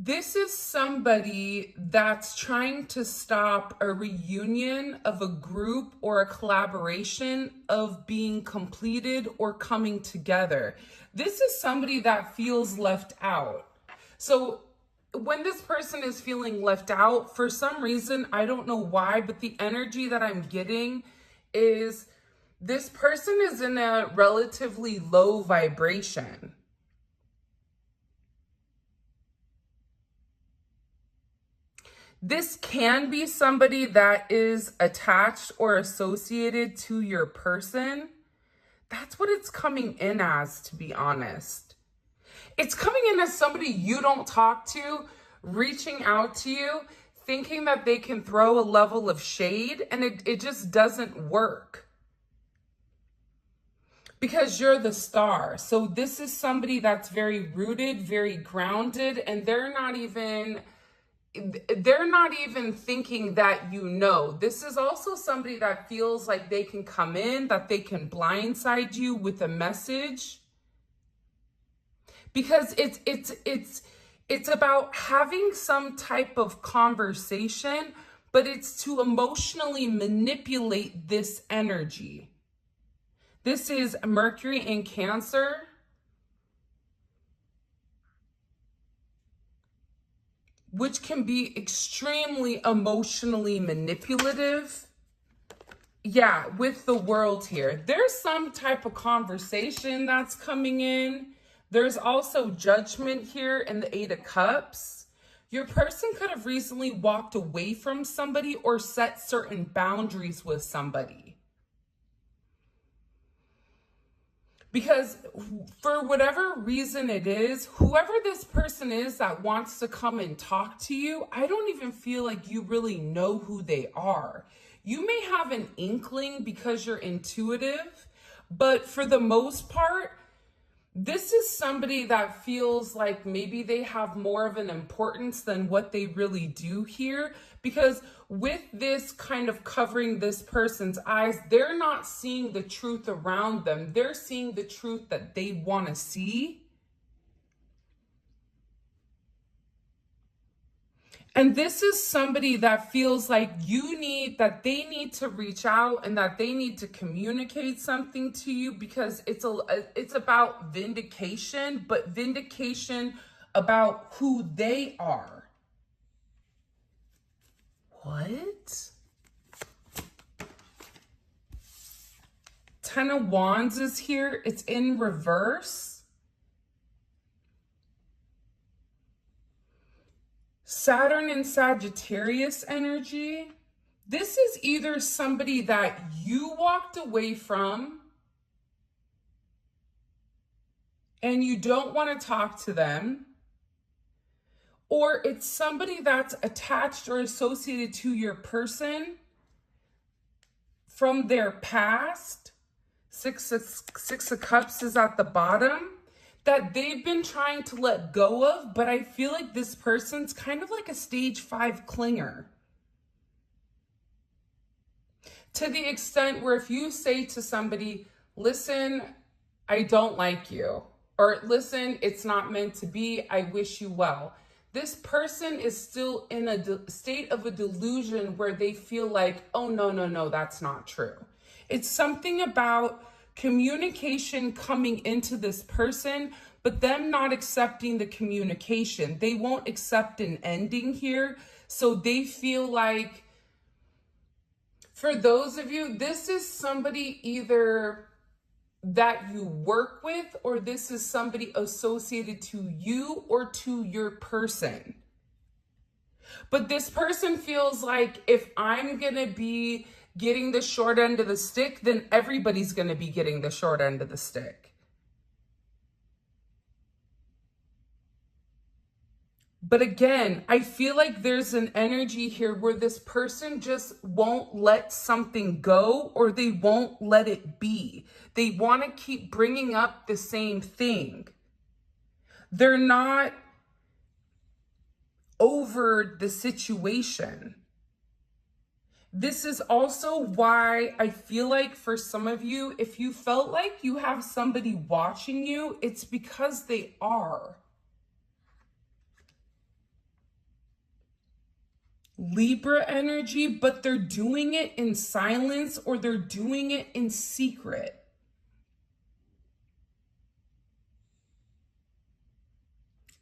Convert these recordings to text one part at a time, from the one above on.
This is somebody that's trying to stop a reunion of a group or a collaboration of being completed or coming together. This is somebody that feels left out. So when this person is feeling left out, for some reason, I don't know why, but the energy that I'm getting is this person is in a relatively low vibration. This can be somebody that is attached or associated to your person. That's what it's coming in as, to be honest. It's coming in as somebody you don't talk to, reaching out to you, thinking that they can throw a level of shade, and it just doesn't work. Because you're the star. So this is somebody that's very rooted, very grounded, and they're not even thinking that you know. This is also somebody that feels like they can come in, that they can blindside you with a message. Because it's about having some type of conversation, but it's to emotionally manipulate this energy. This is Mercury in Cancer. Which can be extremely emotionally manipulative. Yeah, with the world here. There's some type of conversation that's coming in. There's also judgment here in the Eight of Cups. Your person could have recently walked away from somebody or set certain boundaries with somebody. Because for whatever reason it is, whoever this person is that wants to come and talk to you, I don't even feel like you really know who they are. You may have an inkling because you're intuitive, but for the most part, this is somebody that feels like maybe they have more of an importance than what they really do here. Because with this kind of covering this person's eyes, they're not seeing the truth around them. They're seeing the truth that they want to see. And this is somebody that feels like that they need to reach out and that they need to communicate something to you, because it's about vindication, but vindication about who they are. What? Ten of Wands is here. It's in reverse. Saturn and Sagittarius energy. This is either somebody that you walked away from and you don't want to talk to them, or it's somebody that's attached or associated to your person from their past. Six of Cups is at the bottom, that they've been trying to let go of, but I feel like this person's kind of like a stage 5 clinger. To the extent where if you say to somebody, listen, I don't like you, or listen, it's not meant to be, I wish you well. This person is still in a state of a delusion where they feel like, oh, no, that's not true. It's something about communication coming into this person, but them not accepting the communication. They won't accept an ending here. So they feel like, for those of you, this is somebody either that you work with, or this is somebody associated to you or to your person. But this person feels like, if I'm going to be getting the short end of the stick, then everybody's going to be getting the short end of the stick. But again, I feel like there's an energy here where this person just won't let something go, or they won't let it be. They want to keep bringing up the same thing. They're not over the situation. This is also why I feel like for some of you, if you felt like you have somebody watching you, it's because they are. Libra energy, but they're doing it in silence or they're doing it in secret.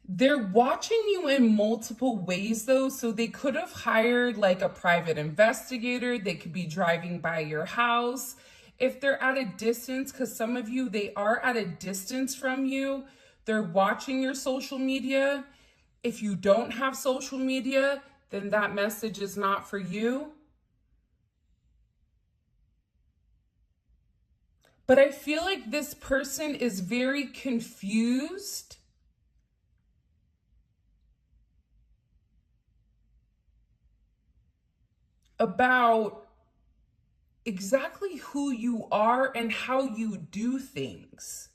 They're watching you in multiple ways though, so they could have hired like a private investigator. They could be driving by your house. If they're at a distance, because some of you, they are at a distance from you, they're watching your social media. If you don't have social media, then that message is not for you. But I feel like this person is very confused about exactly who you are and how you do things.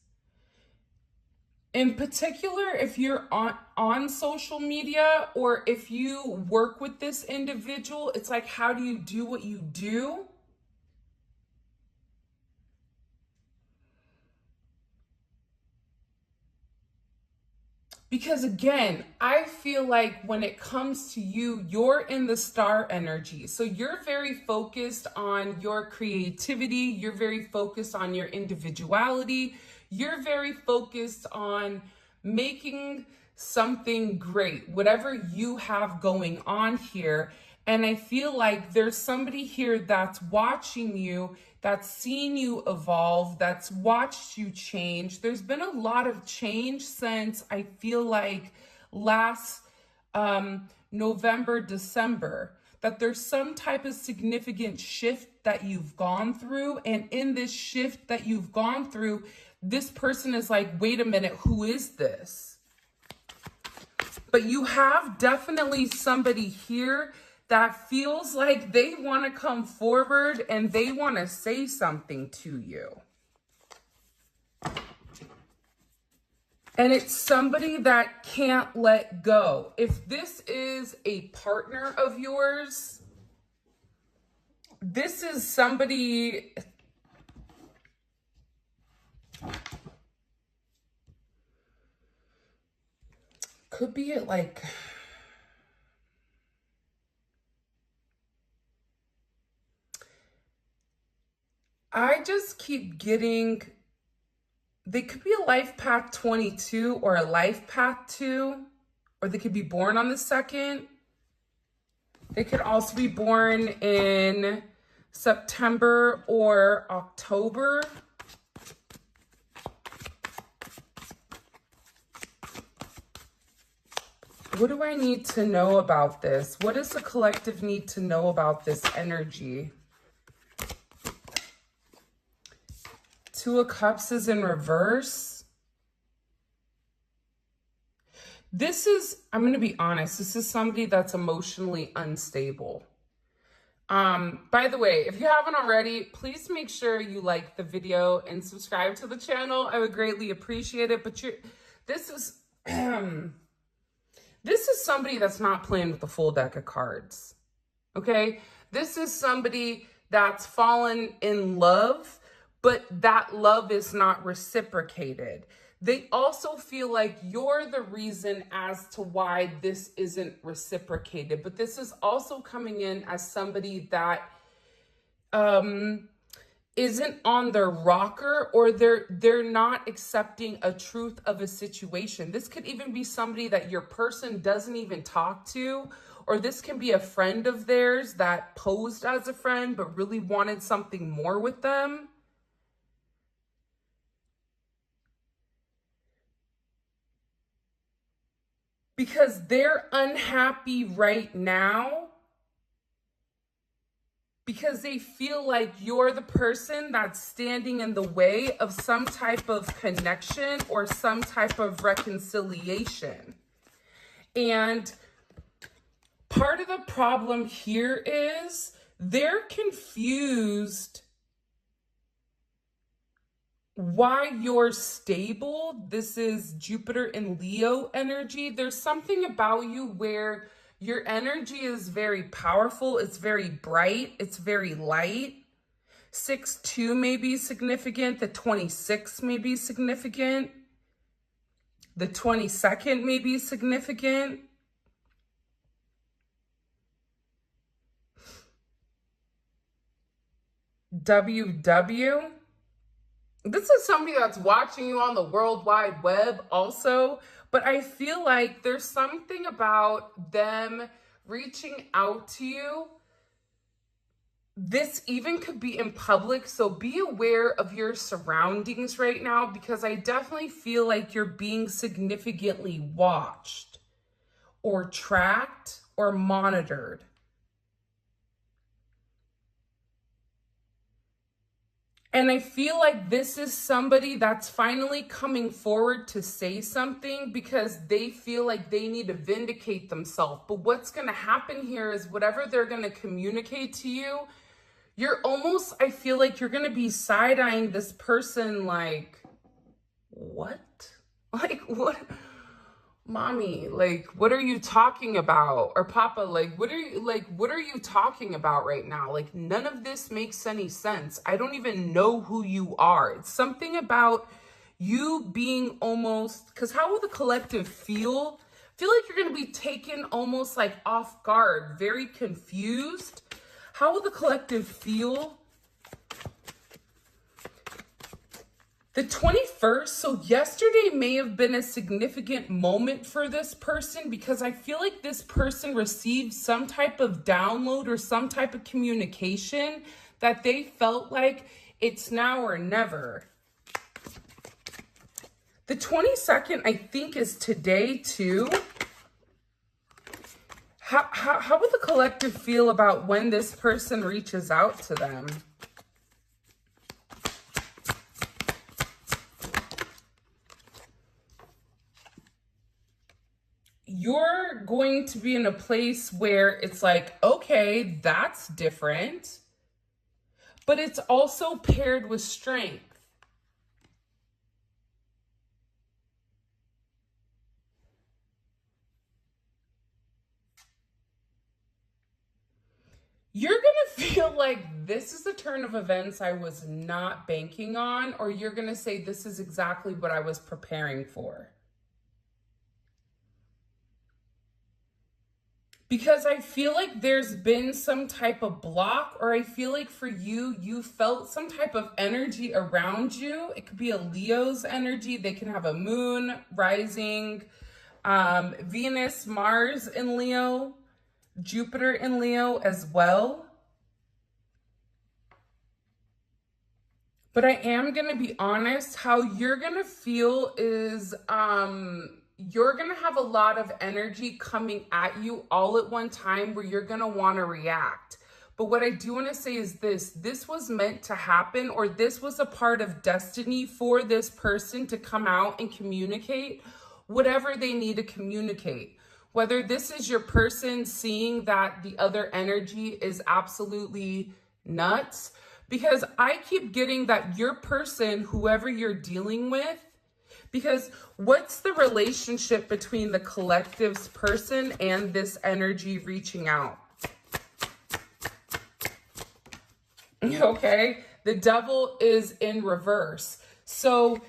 In particular, if you're on social media or if you work with this individual, it's like, how do you do what you do? Because again, I feel like when it comes to you, you're in the star energy. So you're very focused on your creativity. You're very focused on your individuality. You're very focused on making something great, whatever you have going on here. And I feel like there's somebody here that's watching you, that's seen you evolve, that's watched you change. There's been a lot of change since I feel like last November, December, that there's some type of significant shift that you've gone through. And in this shift that you've gone through, this person is like, wait a minute, who is this? But you have definitely somebody here that feels like they want to come forward and they want to say something to you. And it's somebody that can't let go. If this is a partner of yours, this is somebody... Could be like... I just keep getting, they could be a life path 22 or a life path 2, or they could be born on the 2nd. They could also be born in September or October. What do I need to know about this? What does the collective need to know about this energy? Two of Cups is in reverse. This is, I'm going to be honest, this is somebody that's emotionally unstable. By the way, if you haven't already, please make sure you like the video and subscribe to the channel. I would greatly appreciate it. But this is this is somebody that's not playing with the full deck of cards. Okay? This is somebody that's fallen in love, but that love is not reciprocated. They also feel like you're the reason as to why this isn't reciprocated. But this is also coming in as somebody that isn't on their rocker, or they're not accepting a truth of a situation. This could even be somebody that your person doesn't even talk to, or this can be a friend of theirs that posed as a friend but really wanted something more with them. Because they're unhappy right now because they feel like you're the person that's standing in the way of some type of connection or some type of reconciliation. And part of the problem here is they're confused why you're stable. This is Jupiter and Leo energy. There's something about you where your energy is very powerful. It's very bright. It's very light. 6-2 may be significant. The 26 may be significant. The 22nd may be significant. WW. This is somebody that's watching you on the World Wide Web also, but I feel like there's something about them reaching out to you. This even could be in public, so be aware of your surroundings right now, because I definitely feel like you're being significantly watched or tracked or monitored. And I feel like this is somebody that's finally coming forward to say something because they feel like they need to vindicate themselves. But what's going to happen here is whatever they're going to communicate to you, you're almost, I feel like you're going to be side-eyeing this person like, what? Like, what? Mommy, like, what are you talking about? Or Papa, like, what are you talking about right now? Like, none of this makes any sense. I don't even know who you are. It's something about you being almost, because how will the collective feel? Feel like you're going to be taken almost like off guard, very confused. How will the collective feel? The 21st, so yesterday may have been a significant moment for this person because I feel like this person received some type of download or some type of communication that they felt like it's now or never. The 22nd, I think, is today too. How would the collective feel about when this person reaches out to them? You're going to be in a place where it's like, okay, that's different, but it's also paired with strength. You're going to feel like this is a turn of events I was not banking on, or you're going to say, this is exactly what I was preparing for. Because I feel like there's been some type of block, or I feel like for you, you felt some type of energy around you. It could be a Leo's energy. They can have a moon, rising, Venus, Mars in Leo, Jupiter in Leo as well. But I am going to be honest, how you're going to feel is you're going to have a lot of energy coming at you all at one time where you're going to want to react. But what I do want to say is this was meant to happen, or this was a part of destiny for this person to come out and communicate whatever they need to communicate. Whether this is your person seeing that the other energy is absolutely nuts, because I keep getting that your person, whoever you're dealing with, because what's the relationship between the collective's person and this energy reaching out? Okay, the devil is in reverse. So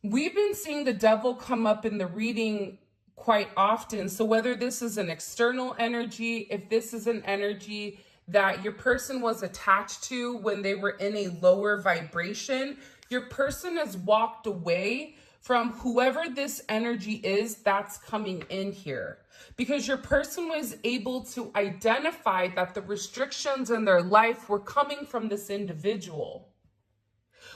we've been seeing the devil come up in the reading quite often. So whether this is an external energy, if this is an energy that your person was attached to when they were in a lower vibration, your person has walked away from whoever this energy is that's coming in here, because your person was able to identify that the restrictions in their life were coming from this individual,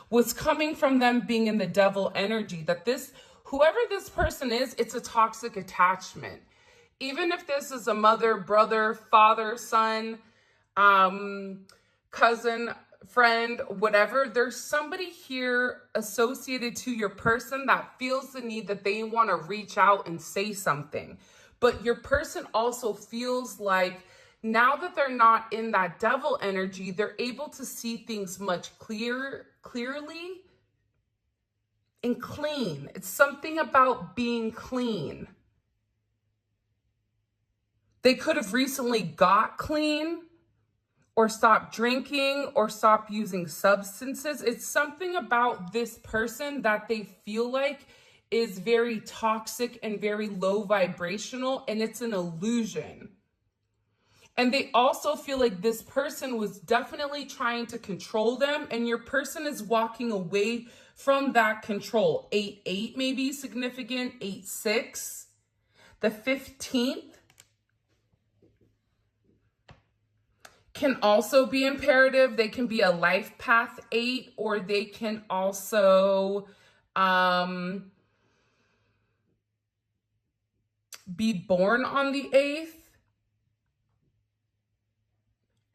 was coming from them being in the devil energy, that this, whoever this person is, it's a toxic attachment. Even if this is a mother, brother, father, son, cousin, friend, whatever, there's somebody here associated to your person that feels the need that they want to reach out and say something. But your person also feels like now that they're not in that devil energy, they're able to see things much clearly and clean. It's something about being clean. They could have recently got clean, or stop drinking, or stop using substances. It's something about this person that they feel like is very toxic and very low vibrational, and it's an illusion. And they also feel like this person was definitely trying to control them, and your person is walking away from that control. 8-8 may be significant, 8-6. The 15th can also be imperative. They can be a life path 8, or they can also be born on the 8th.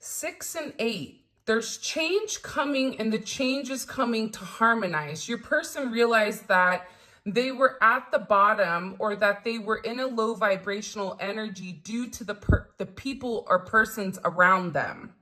6 and 8, there's change coming, and the change is coming to harmonize. Your person realized that they were at the bottom, or that they were in a low vibrational energy due to the people or persons around them.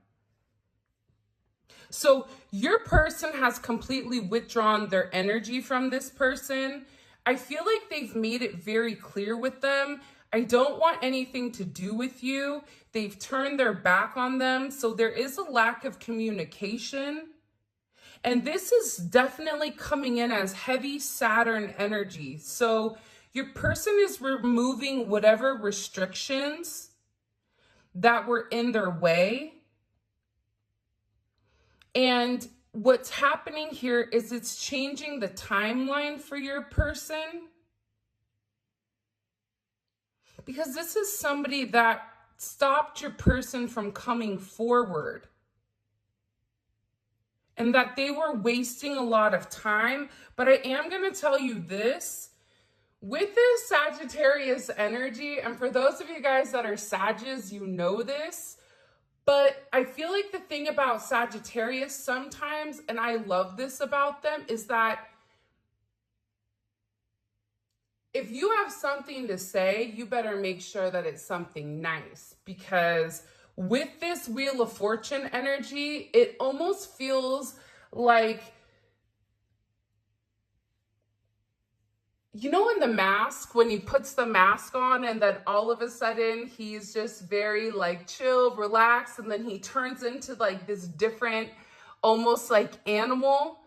So your person has completely withdrawn their energy from this person. I feel like they've made it very clear with them, I don't want anything to do with you. They've turned their back on them. So there is a lack of communication. And this is definitely coming in as heavy Saturn energy. So your person is removing whatever restrictions that were in their way. And what's happening here is it's changing the timeline for your person. Because this is somebody that stopped your person from coming forward. And that they were wasting a lot of time. But I am going to tell you this. With this Sagittarius energy, and for those of you guys that are Sagittarius, you know this. But I feel like the thing about Sagittarius sometimes, and I love this about them, is that if you have something to say, you better make sure that it's something nice. Because with this Wheel of Fortune energy, it almost feels like, you know, in The Mask, when he puts the mask on and then all of a sudden he's just very like chill, relaxed, and then he turns into like this different, almost like animal,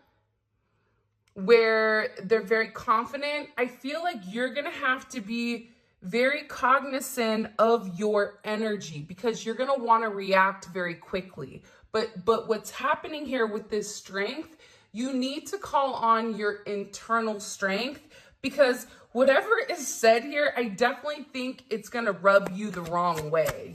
where they're very confident. I feel like you're going to have to be very cognizant of your energy, because you're going to want to react very quickly. But what's happening here with this strength, you need to call on your internal strength, because whatever is said here, I definitely think it's going to rub you the wrong way.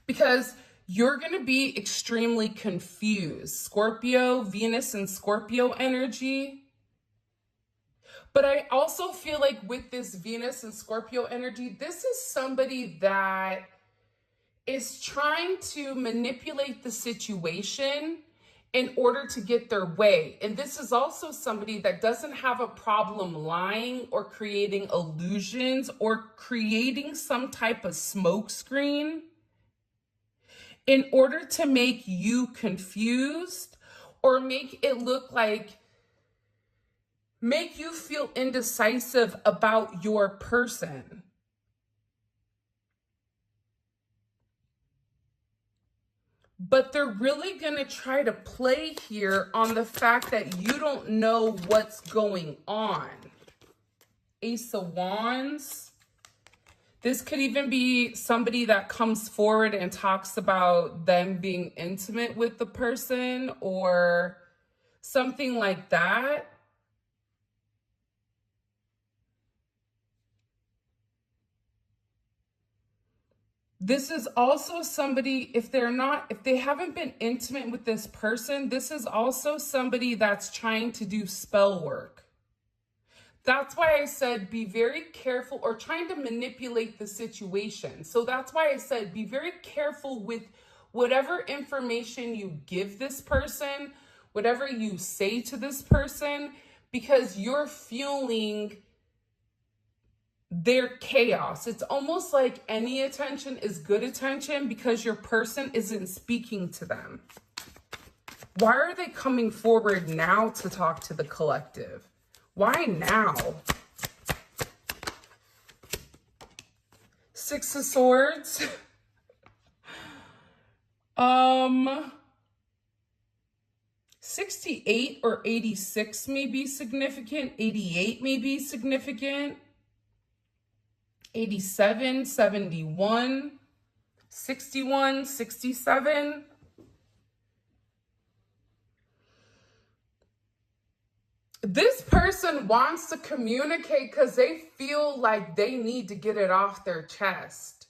Because you're going to be extremely confused. Scorpio, Venus and Scorpio energy. But I also feel like with this Venus and Scorpio energy, this is somebody that is trying to manipulate the situation in order to get their way. And this is also somebody that doesn't have a problem lying or creating illusions or creating some type of smoke screen in order to make you confused, or make it look like, make you feel indecisive about your person. But they're really going to try to play here on the fact that you don't know what's going on. Ace of Wands. This could even be somebody that comes forward and talks about them being intimate with the person or something like that. This is also somebody, if they haven't been intimate with this person, this is also somebody that's trying to do spell work. That's why I said be very careful, or trying to manipulate the situation. So that's why I said be very careful with whatever information you give this person, whatever you say to this person, because you're fueling their chaos. It's almost like any attention is good attention because your person isn't speaking to them. Why are they coming forward now to talk to the collective? Why now? Six of Swords. 68 or 86 may be significant. 88 may be significant. 87, 71. 61, 67. This person wants to communicate because they feel like they need to get it off their chest.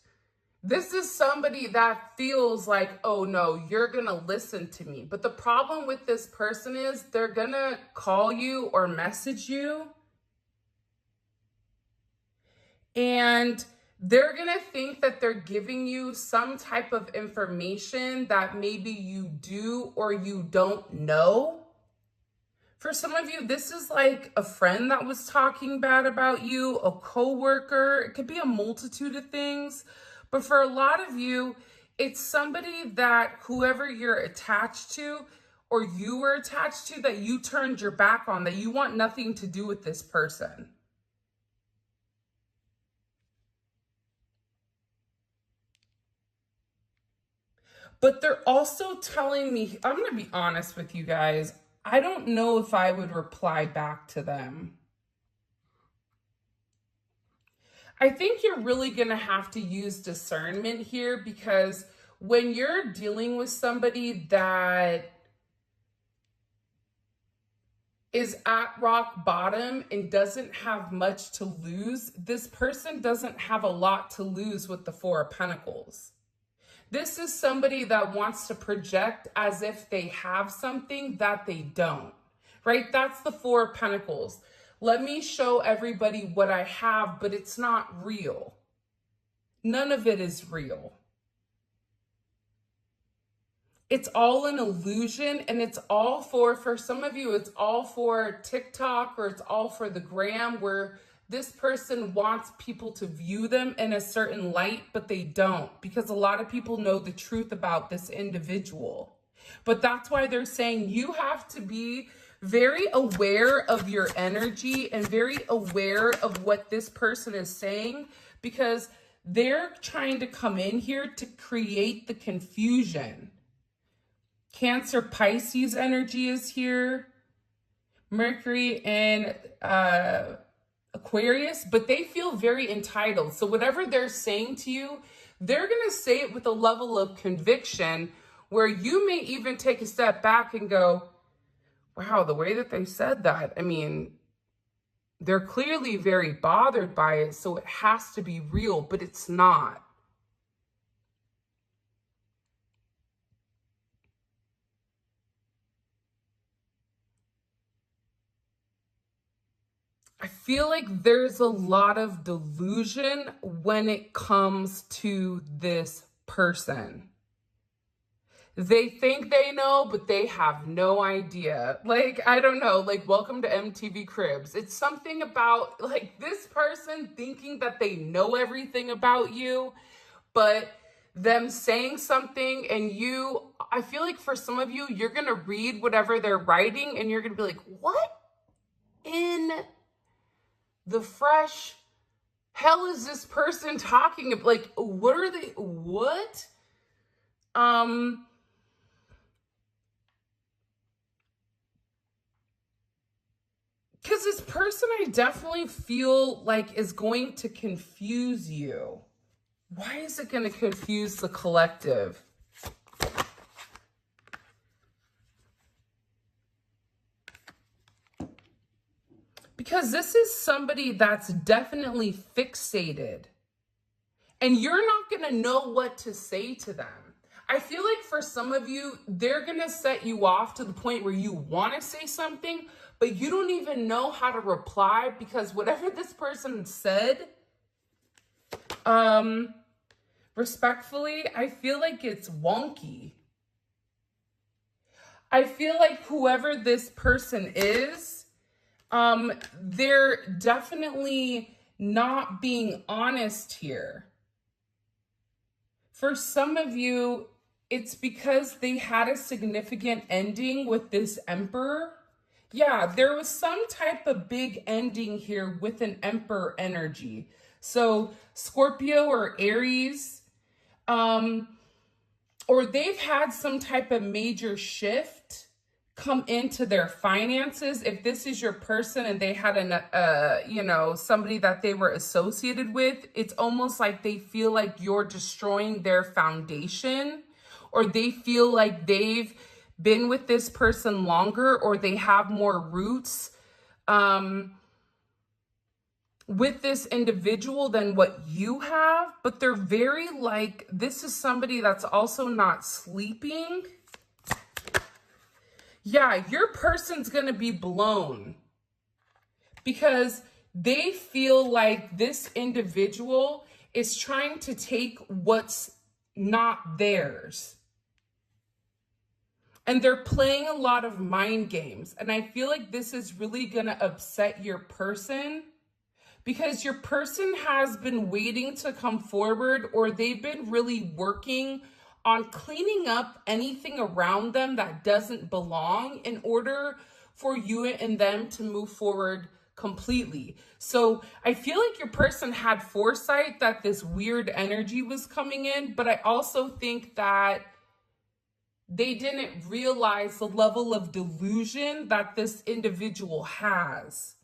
This is somebody that feels like, oh no, you're going to listen to me. But the problem with this person is they're going to call you or message you, and they're going to think that they're giving you some type of information that maybe you do or you don't know. For some of you, this is like a friend that was talking bad about you, a coworker. It could be a multitude of things. But for a lot of you, it's somebody that whoever you're attached to or you were attached to, that you turned your back on, that you want nothing to do with this person. But they're also telling me, I'm going to be honest with you guys, I don't know if I would reply back to them. I think you're really going to have to use discernment here, because when you're dealing with somebody that is at rock bottom and doesn't have much to lose, this person doesn't have a lot to lose with the Four of Pentacles. This is somebody that wants to project as if they have something that they don't, right? That's the Four of Pentacles. Let me show everybody what I have, but it's not real. None of it is real. It's all an illusion, and it's all for some of you, it's all for TikTok, or it's all for the gram, where this person wants people to view them in a certain light, but they don't, because a lot of people know the truth about this individual. But that's why they're saying you have to be very aware of your energy and very aware of what this person is saying, because they're trying to come in here to create the confusion. Cancer, Pisces energy is here. Mercury and Aquarius, but they feel very entitled. So whatever they're saying to you, they're going to say it with a level of conviction where you may even take a step back and go, wow, the way that they said that, I mean, they're clearly very bothered by it, so it has to be real, but it's not. I feel like there's a lot of delusion when it comes to this person. They think they know, but they have no idea. Like, I don't know, like, welcome to MTV Cribs. It's something about, like, this person thinking that they know everything about you, but them saying something, and you, I feel like for some of you, you're going to read whatever they're writing, and you're going to be like, what in the fresh hell is this person talking about? Like, what are they, what? Because this person, I definitely feel like, is going to confuse you. Why is it going to confuse the collective? Because this is somebody that's definitely fixated, and you're not going to know what to say to them. I feel like for some of you, they're going to set you off to the point where you want to say something, but you don't even know how to reply, because whatever this person said, respectfully, I feel like it's wonky. I feel like whoever this person is, they're definitely not being honest here. For some of you, it's because they had a significant ending with this Emperor. Yeah, there was some type of big ending here with an Emperor energy. So Scorpio or Aries, or they've had some type of major shift come into their finances. If this is your person and they had somebody that they were associated with, it's almost like they feel like you're destroying their foundation, or they feel like they've been with this person longer, or they have more roots with this individual than what you have. But they're very like, this is somebody that's also not sleeping. Yeah, your person's going to be blown because they feel like this individual is trying to take what's not theirs. And they're playing a lot of mind games. And I feel like this is really going to upset your person, because your person has been waiting to come forward, or they've been really working on cleaning up anything around them that doesn't belong in order for you and them to move forward completely. So I feel like your person had foresight that this weird energy was coming in, but I also think that they didn't realize the level of delusion that this individual has.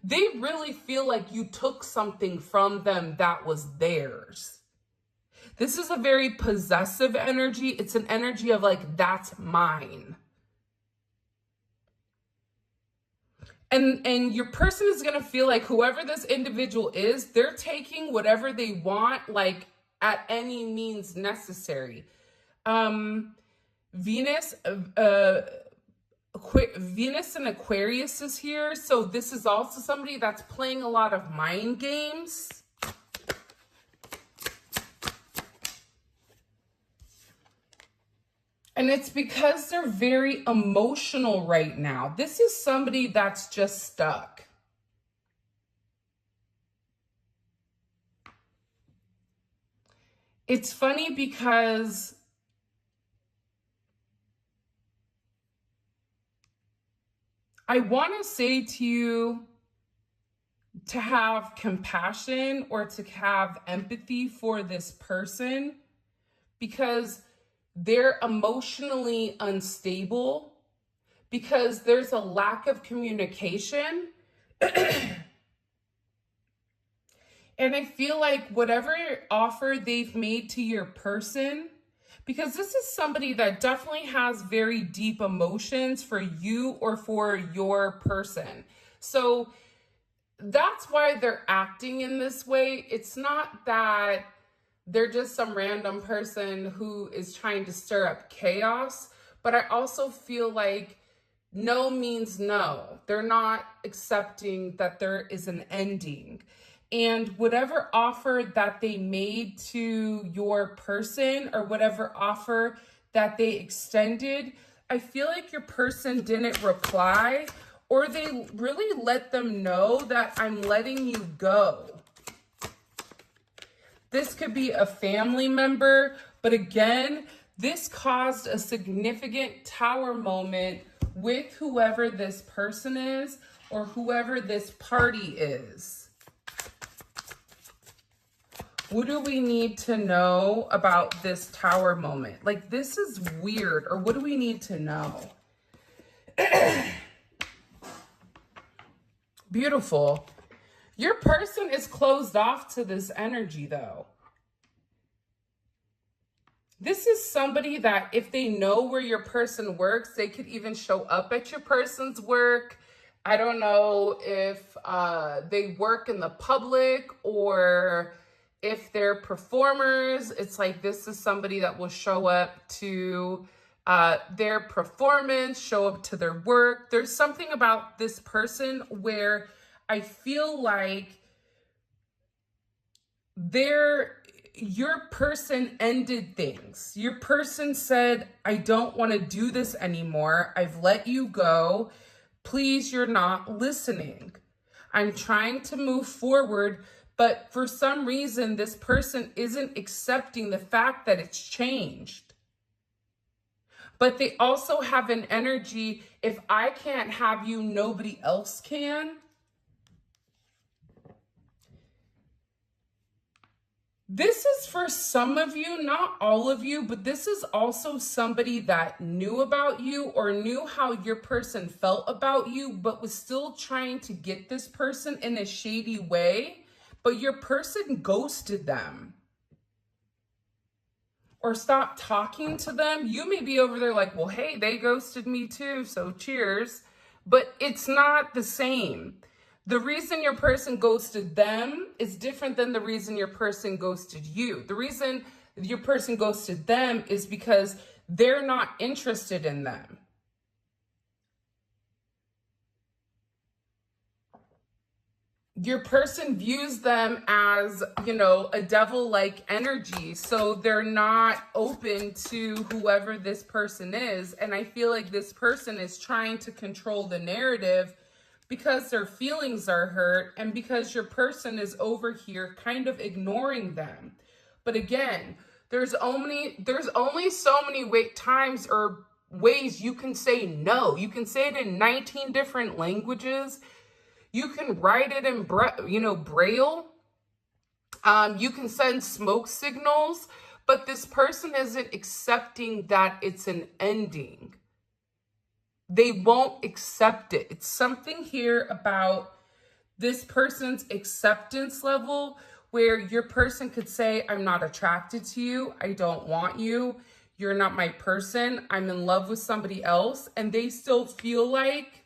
They really feel like you took something from them that was theirs. This is a very possessive energy. It's an energy of like, that's mine. And your person is going to feel like whoever this individual is, they're taking whatever they want, like at any means necessary. Venus and Aquarius is here. So this is also somebody that's playing a lot of mind games. And it's because they're very emotional right now. This is somebody that's just stuck. It's funny because I want to say to you to have compassion or to have empathy for this person, because they're emotionally unstable, because there's a lack of communication. And I feel like whatever offer they've made to your person, because this is somebody that definitely has very deep emotions for you or for your person. So that's why they're acting in this way. It's not that they're just some random person who is trying to stir up chaos, but I also feel like no means no. They're not accepting that there is an ending. And whatever offer that they made to your person, or whatever offer that they extended, I feel like your person didn't reply, or they really let them know that I'm letting you go. This could be a family member, but again, this caused a significant tower moment with whoever this person is, or whoever this party is. What do we need to know about this tower moment? Like, this is weird, or what do we need to know? Beautiful. Your person is closed off to this energy, though. This is somebody that if they know where your person works, they could even show up at your person's work. I don't know if they work in the public, or if they're performers. It's like, this is somebody that will show up to their performance, show up to their work. There's something about this person where I feel like your person ended things. Your person said, I don't want to do this anymore. I've let you go. Please, you're not listening. I'm trying to move forward, but for some reason, this person isn't accepting the fact that it's changed. But they also have an energy, if I can't have you, nobody else can. This is for some of you, not all of you, but this is also somebody that knew about you or knew how your person felt about you, but was still trying to get this person in a shady way, but your person ghosted them or stopped talking to them. You may be over there like, well, hey, they ghosted me too, so cheers. But it's not the same. The reason your person ghosted them is different than the reason your person ghosted you. The reason your person ghosted them is because they're not interested in them. Your person views them as, a devil-like energy. So they're not open to whoever this person is. And I feel like this person is trying to control the narrative because their feelings are hurt and because your person is over here kind of ignoring them. But again, there's only so many times or ways you can say no. You can say it in 19 different languages. You can write it in Braille. You can send smoke signals, but this person isn't accepting that it's an ending. They won't accept it. It's something here about this person's acceptance level where your person could say, I'm not attracted to you. I don't want you. You're not my person. I'm in love with somebody else. And they still feel like,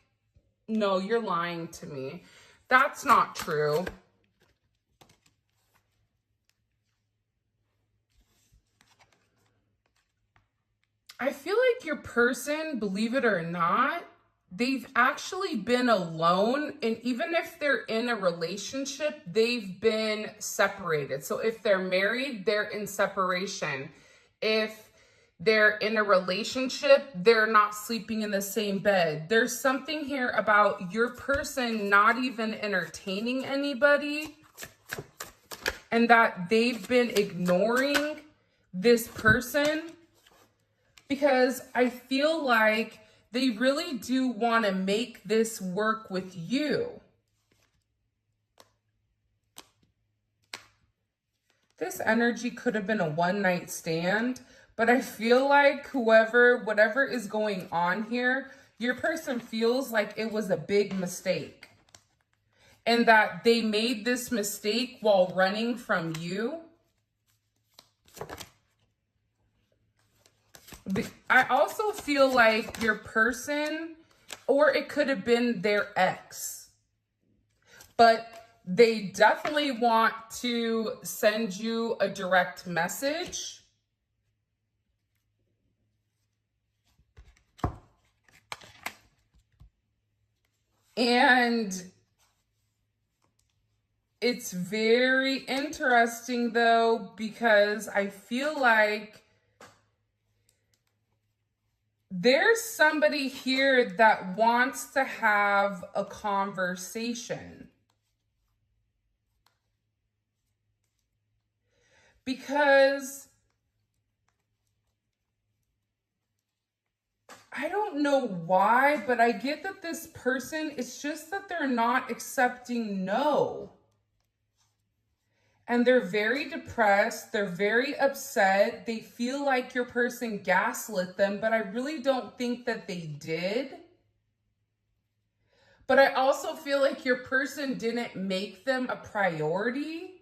no, you're lying to me. That's not true. I feel like your person, believe it or not, they've actually been alone. And even if they're in a relationship, they've been separated. So if they're married, they're in separation. If they're in a relationship, they're not sleeping in the same bed. There's something here about your person not even entertaining anybody and that they've been ignoring this person. Because I feel like they really do want to make this work with you. This energy could have been a one-night stand, but I feel like whatever is going on here, your person feels like it was a big mistake. And that they made this mistake while running from you. I also feel like your person, or it could have been their ex, but they definitely want to send you a direct message. And it's very interesting though, because I feel like there's somebody here that wants to have a conversation. Because I don't know why, but I get that this person, it's just that they're not accepting no. And they're very depressed. They're very upset. They feel like your person gaslit them, but I really don't think that they did. But I also feel like your person didn't make them a priority.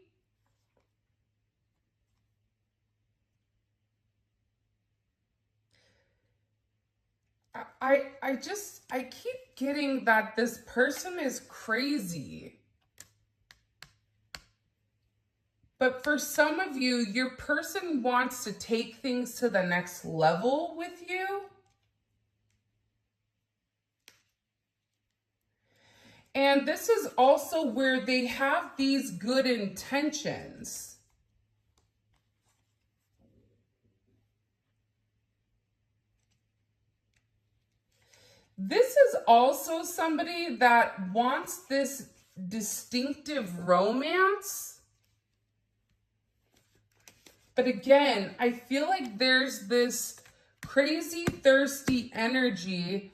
I keep getting that this person is crazy. But for some of you, your person wants to take things to the next level with you. And this is also where they have these good intentions. This is also somebody that wants this distinctive romance. But again, I feel like there's this crazy, thirsty energy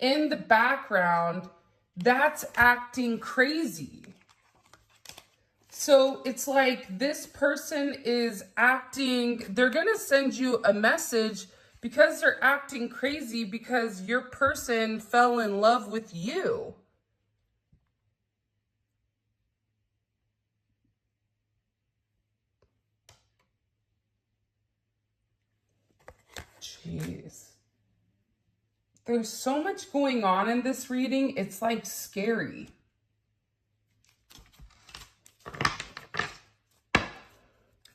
in the background that's acting crazy. So it's like this person is acting, they're going to send you a message because they're acting crazy because your person fell in love with you. Jeez. There's so much going on in this reading. It's like scary.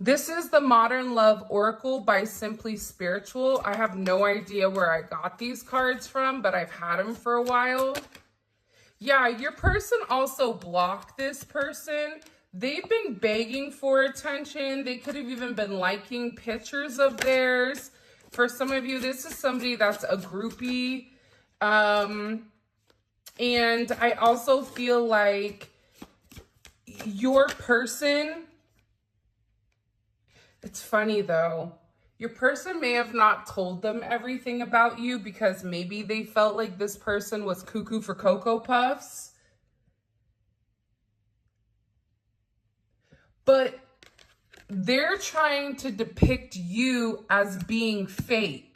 This is the Modern Love Oracle by Simply Spiritual. I have no idea where I got these cards from, but I've had them for a while. Yeah, your person also blocked this person. They've been begging for attention. They could have even been liking pictures of theirs. For some of you, this is somebody that's a groupie. And I also feel like your person, it's funny though, your person may have not told them everything about you because maybe they felt like this person was cuckoo for Cocoa Puffs. But they're trying to depict you as being fake.